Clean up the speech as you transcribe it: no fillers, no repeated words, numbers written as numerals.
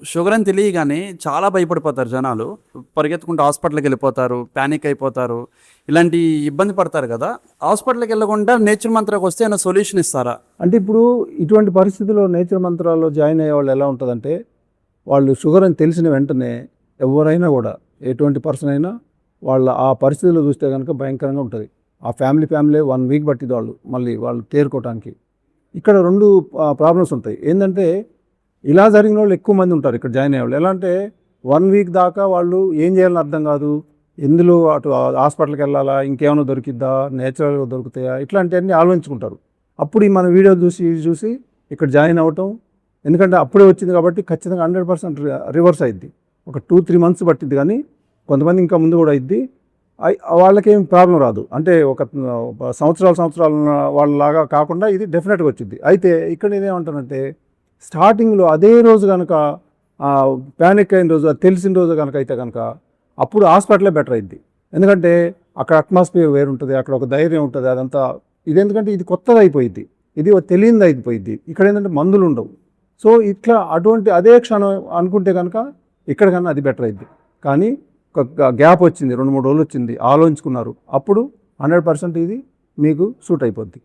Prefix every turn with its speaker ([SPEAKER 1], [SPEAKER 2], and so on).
[SPEAKER 1] Sugar అని తెలియగానే చాలా భయపడిపోతారు జనాలు. పరిగెత్తుకుంటూ హాస్పిటల్‌కెళ్ళిపోతారు. పానిక్ అయిపోతారు. ఇలాంటి ఇబ్బంది పడతారు గదా! హాస్పిటల్‌కెళ్ళకుండా నేచర్ మంత్రాకొస్తే ఏమైనా సొల్యూషన్ ఇస్తారా?
[SPEAKER 2] అంటే ఇప్పుడు ఇటువంటి పరిస్థితిలో నేచర్ మంత్రాల్లో జాయిన్ అయ్యేవాళ్ళు ఎలా ఉంటుందంటే, వాళ్ళు షుగర్ అని తెలిసిన వెంటనే ఎవరైనా కూడా ఎటువంటి పర్సన్ అయినా వాళ్ళ ఆ పరిస్థితిలో చూస్తే కనుక భయంకరంగా ఉంటుంది. ఆ ఫ్యామిలీ 1 వీక్ పట్టింది వాళ్ళు తేరుకోవటానికి. ఇక్కడ 2 ప్రాబ్లమ్స్ ఉంటాయి. ఏందంటే ఇలా జరిగిన వాళ్ళు ఎక్కువ మంది ఉంటారు ఇక్కడ జాయిన్ అయ్యేవాళ్ళు. ఎలా అంటే 1 వీక్ దాకా వాళ్ళు ఏం చేయాలని అర్థం కాదు. ఎందులో అటు హాస్పిటల్‌కి వెళ్ళాలా? ఇంకేమైనా దొరికిద్దా? నేచురల్‌గా దొరుకుతాయా? ఇట్లాంటివన్నీ ఆలోచించుకుంటారు. అప్పుడు ఈ మన వీడియో చూసి ఇది చూసి ఇక్కడ జాయిన్ అవ్వటం. ఎందుకంటే అప్పుడే వచ్చింది కాబట్టి ఖచ్చితంగా 100% రివర్స్ అయిద్ది. ఒక 2-3 మంత్స్ పట్టిద్ది కానీ కొంతమంది ఇంకా ముందు కూడా అయిద్ది. వాళ్ళకేం ప్రాబ్లం రాదు. అంటే ఒక సంవత్సరాలు వాళ్ళలాగా కాకుండా ఇది డెఫినెట్‌గా వచ్చిద్ది. అయితే ఇక్కడ నేనేమంటానంటే స్టార్టింగ్‌లో అదే రోజు గనక పానిక్ అయిన రోజు, అది తెలిసిన రోజు గనక అయితే గనక అప్పుడు హాస్పిటలే బెటర్ అయిద్ది. ఎందుకంటే అక్కడ అట్మాస్ఫియర్ వేరుంటది. అక్కడ ఒక ధైర్యం ఉంటది. అదంతా ఇదెందుకంటే ఇది కొత్తదయిపోయిద్ది. ఇది తెలియనిది అయిపోయిద్ది. ఇక్కడేంటంటే మందులుండవు. సో, ఇట్లా అటువంటి అదే క్షణం అనుకుంటే గనక ఇక్కడ కన్నా అది బెటర్ అయిద్ది. కానీ ఒక గ్యాప్ వచ్చింది. 2, 3 రోజులు వచ్చింది. ఆలోచించుకున్నారు. అప్పుడు 100% ఇది మీకు సూట్ అయిపోద్ది.